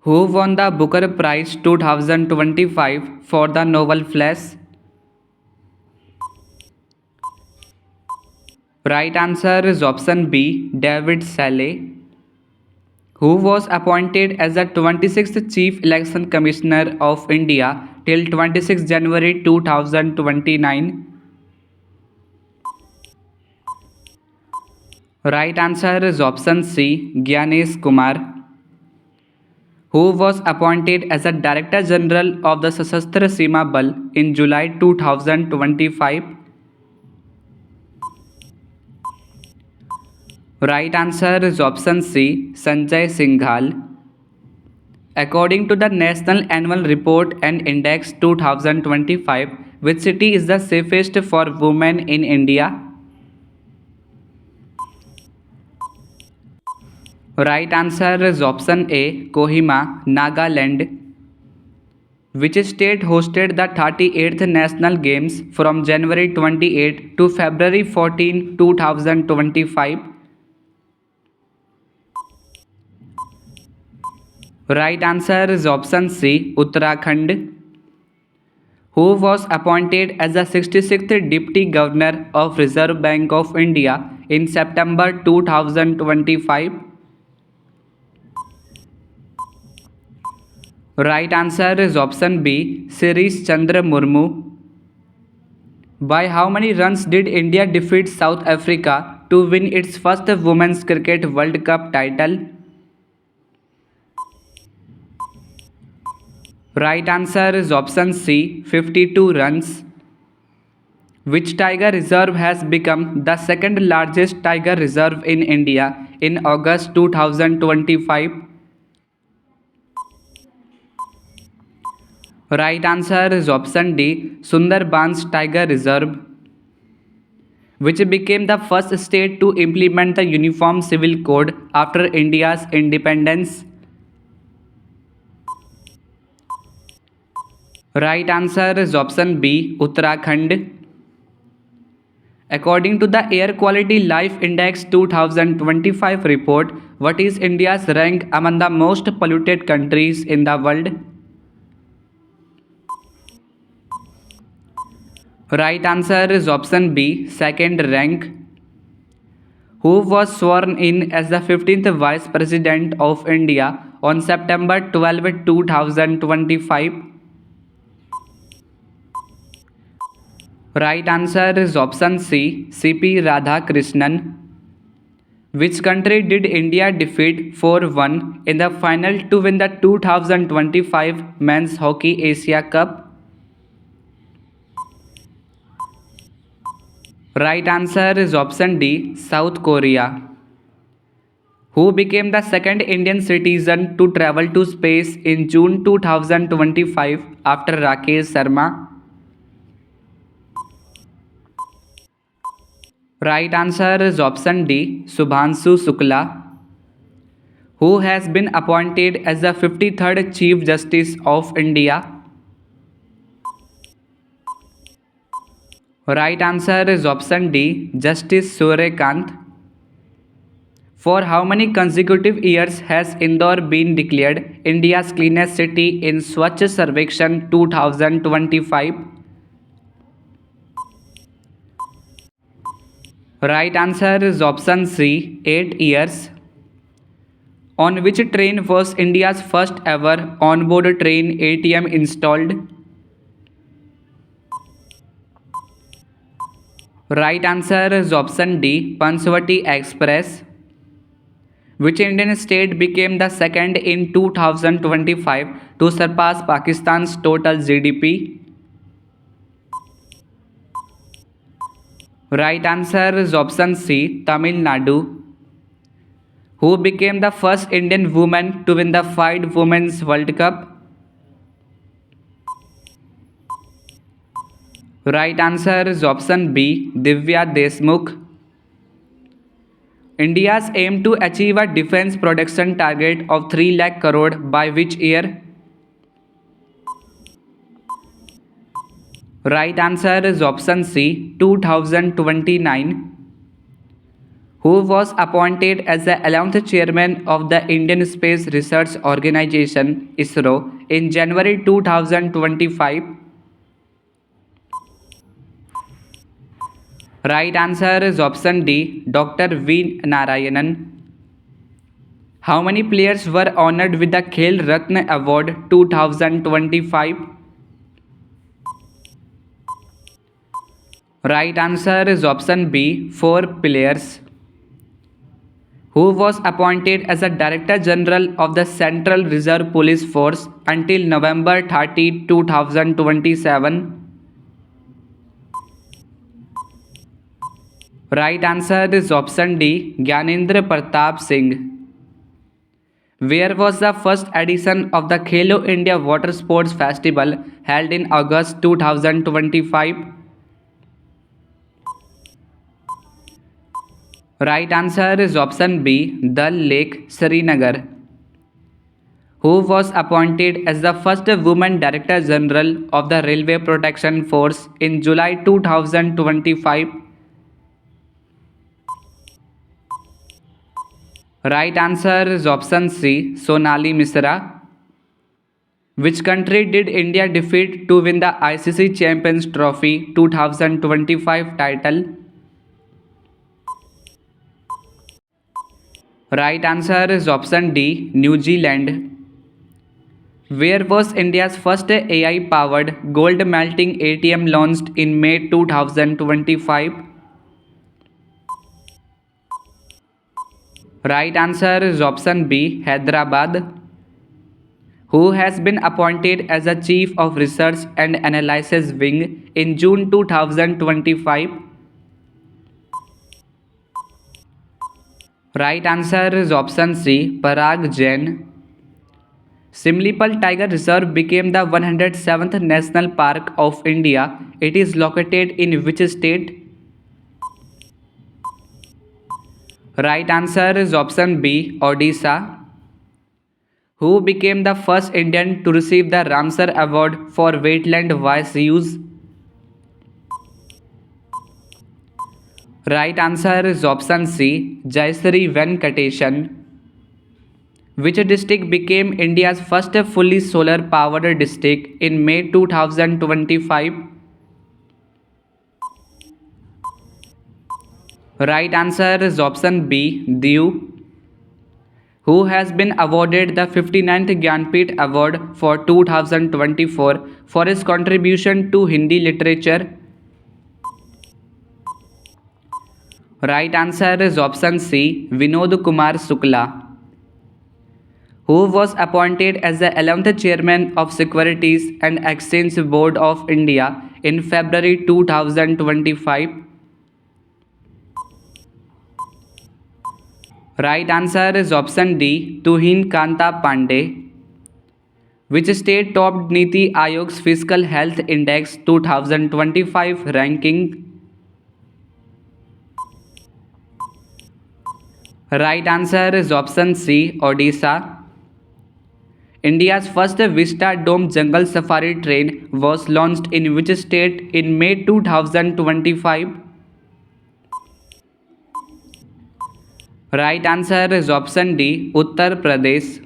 Who won the Booker Prize 2025 for the novel Flash? Right answer is option B, David Saleh, who was appointed as the 26th Chief Election Commissioner of India till 26 January 2029. Right answer is option C, Gyanesh Kumar, who was appointed as the Director General of the Sashastra Seema Bal in July 2025. Right answer is option C, Sanjay Singhal. According to the National Annual Report and Index 2025, which city is the safest for women in India? Right answer is option A, Kohima, Nagaland. Which state hosted the 38th National Games from January 28 to February 14, 2025? Right answer is option C, Uttarakhand, who was appointed as the 66th Deputy Governor of Reserve Bank of India in September 2025. Right answer is option B, Shirish Chandra Murmu. By how many runs did India defeat South Africa to win its first Women's Cricket World Cup title? Right answer is option C, 52 runs. Which tiger reserve has become the second largest tiger reserve in India in August 2025? Right answer is option D, Sundarbans Tiger Reserve, which became the first state to implement the Uniform Civil Code after India's independence. Right answer is option B, Uttarakhand. According to the Air Quality Life Index 2025 report, what is India's rank among the most polluted countries in the world? Right answer is option B, second rank. Who was sworn in as the 15th Vice President of India on September 12, 2025? Right answer is option C, CP Radhakrishnan. Which country did India defeat 4-1 in the final to win the 2025 Men's Hockey Asia Cup? Right answer is option D, South Korea, who became the second Indian citizen to travel to space in June 2025 after Rakesh Sharma. Right answer is option D, Subhanshu Shukla, who has been appointed as the 53rd Chief Justice of India. Right answer is option D, Justice Suryakant. For how many consecutive years has Indore been declared India's cleanest city in Swachh Sarvekshan 2025? Right answer is option C, 8 years. On which train was India's first ever on-board train ATM installed? Right answer is option D, Panchvati Express. Which Indian state became the second in 2025 to surpass Pakistan's total GDP? Right answer is option C, Tamil Nadu, who became the first Indian woman to win the FIDE Women's World Cup. Right answer is option B, Divya Deshmukh. India's aim to achieve a defense production target of 3 lakh crore by which year? Right answer is option C, 2029. who was appointed as the 11th chairman of the Indian Space Research Organization (ISRO) in January 2025? Right answer is option D, Dr. V. Narayanan. How many players were honored with the Khel Ratna Award 2025? Right answer is option B, 4 players. Who was appointed as a Director General of the Central Reserve Police Force until November 30, 2027? Right answer is option D, Gyanendra Pratap Singh. Where was the first edition of the Khelo India Water Sports Festival held in August 2025? Right answer is option B, Dal Lake, Srinagar. Who was appointed as the first woman Director General of the Railway Protection Force in July 2025? Right answer is option C, Sonali Misra. Which country did India defeat to win the ICC Champions Trophy 2025 title? Right answer is option D, New Zealand. Where was India's first AI-powered gold melting ATM launched in May 2025? Right answer is option B, Hyderabad. Who has been appointed as the Chief of Research and Analysis Wing in June 2025? Right answer is option C, Parag Jain. Simlipal Tiger Reserve became the 107th National Park of India. It is located in which state? Right answer is option B, Odisha. Who became the first Indian to receive the Ramsar Award for Wetland Voice Use? Right answer is option C, Jayashree Venkatesan. Which district became India's first fully solar powered district in May 2025? Right answer is option B, Diu. Who has been awarded the 59th Gyanpith Award for 2024 for his contribution to Hindi literature? Right answer is option C, Vinod Kumar Shukla. Who was appointed as the 11th Chairman of Securities and Exchange Board of India in February 2025? Right answer is option D, Tuhin Kanta Pandey. Which state topped Niti Aayog's Fiscal Health Index 2025 ranking? Right answer is option C, Odisha. India's first Vista Dome Jungle Safari train was launched in which state in May 2025? Right answer is option D, Uttar Pradesh.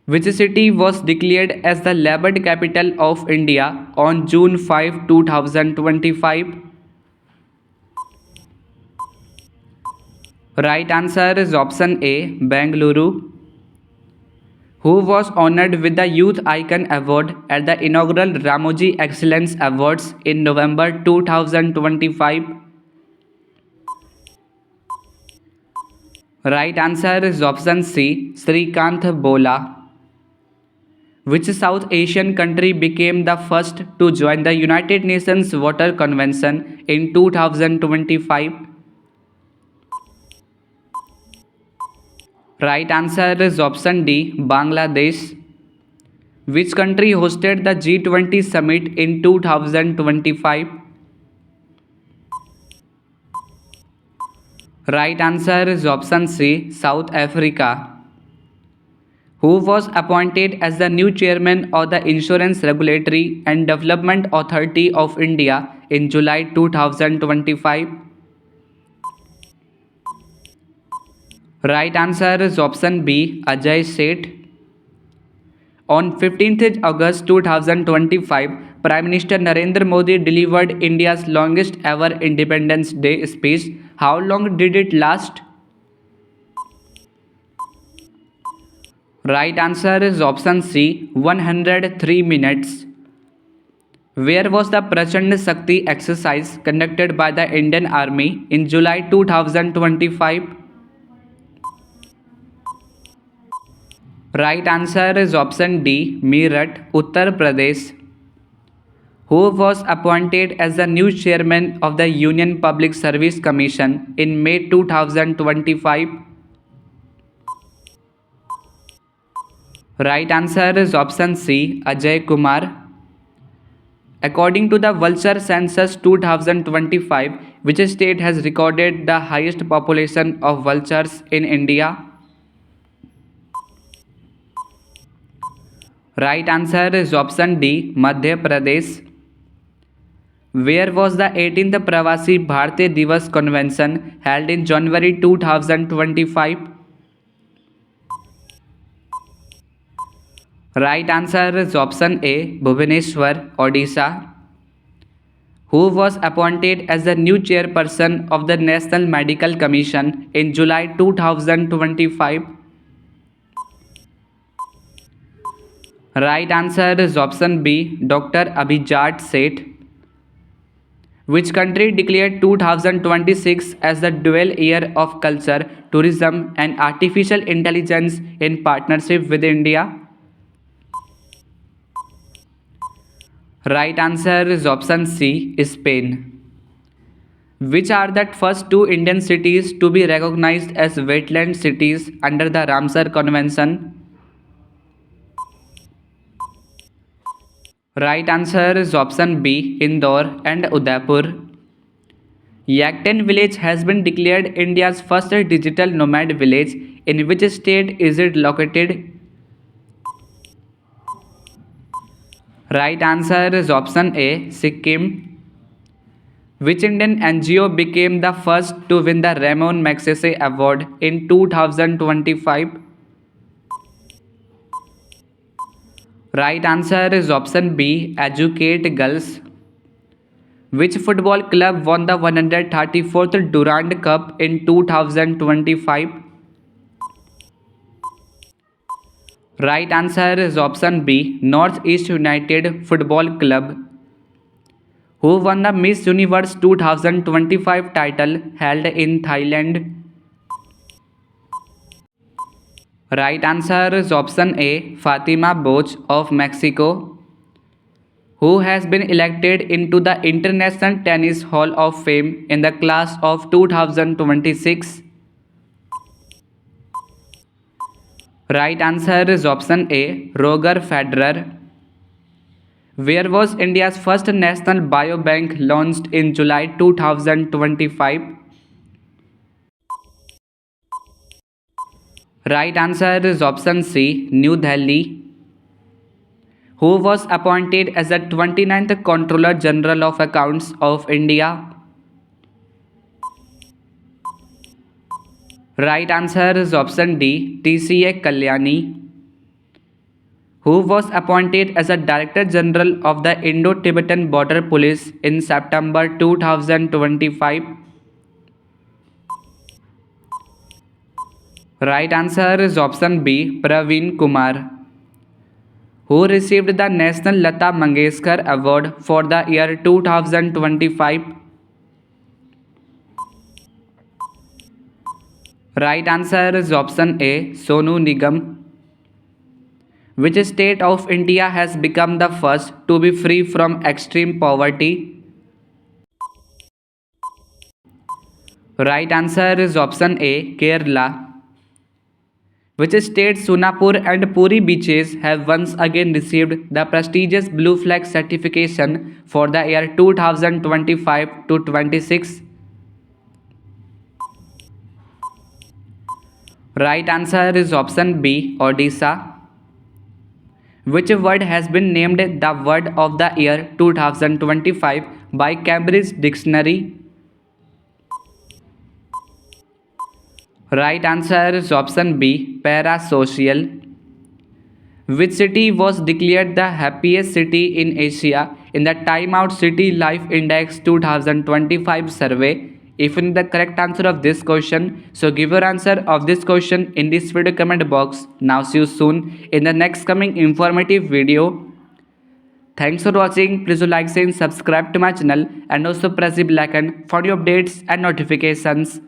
Which city was declared as the Leopard capital of India on June 5, 2025? Right answer is option A, Bengaluru. Who was honored with the Youth Icon Award at the inaugural Ramoji Excellence Awards in November 2025? Right answer is option C, Srikanth Bola. Which South Asian country became the first to join the United Nations Water Convention in 2025? Right answer is option D, Bangladesh. Which country hosted the G20 summit in 2025? Right answer is option C, South Africa. Who was appointed as the new chairman of the Insurance Regulatory and Development Authority of India in July 2025? Right answer is option B, Ajay Seth. On 15th August 2025, Prime Minister Narendra Modi delivered India's longest ever Independence Day speech. How long did it last? Right answer is option C, 103 minutes. Where was the Prachand Shakti exercise conducted by the Indian Army in July 2025? Right answer is option D, Meerut, Uttar Pradesh. Who was appointed as the new chairman of the Union Public Service Commission in May 2025? Right answer is option C, Ajay Kumar. According to the Vulture Census 2025, which state has recorded the highest population of vultures in India? Right answer is option D, Madhya Pradesh. Where was the 18th Pravasi Bharatiya Divas Convention held in January 2025? Right answer is option A, Bhubaneswar, Odisha. Who was appointed as the new chairperson of the National Medical Commission in July 2025? Right answer is option B, Dr. Abhijat Seth. Which country declared 2026 as the dual year of culture, tourism and artificial intelligence in partnership with India? Right answer is option C, Spain. Which are the first two Indian cities to be recognized as wetland cities under the Ramsar Convention? Right answer is option B, Indore and Udaipur. Yakten village has been declared India's first digital nomad village. In which state is it located? Right answer is option A, Sikkim. Which Indian NGO became the first to win the Ramon Magsaysay Award in 2025? Right answer is option B, Educate Girls. Which football club won the 134th Durand Cup in 2025? Right answer is option B, Northeast United Football Club. Who won the Miss Universe 2025 title held in Thailand? Right answer is option A, Fatima Bosch of Mexico. Who has been elected into the International Tennis Hall of Fame in the class of 2026? Right answer is option A, Roger Federer. Where was India's first national biobank launched in July 2025? Right answer is option C, New Delhi. Who was appointed as the 29th Controller General of Accounts of India? Right answer is option D, TCA Kalyani. Who was appointed as a Director General of the Indo-Tibetan Border Police in September 2025? Right answer is option B, Praveen Kumar. Who received the National Lata Mangeshkar Award for the year 2025? Right answer is option A, Sonu Nigam. Which state of India has become the first to be free from extreme poverty? Right answer is option A, Kerala. Which state Sonapur and Puri beaches have once again received the prestigious Blue Flag certification for the year 2025 to 26? Right answer is option B, Odisha. Which word has been named the word of the year 2025 by Cambridge Dictionary? Right answer is option B, parasocial. Which city was declared the happiest city in Asia in the Time Out City Life Index 2025 survey? If you know the correct answer of this question, so give your answer of this question in this video comment box. Now see you soon in the next coming informative video. Thanks for watching. Please do like, share, and subscribe to my channel and also press the bell icon for new updates and notifications.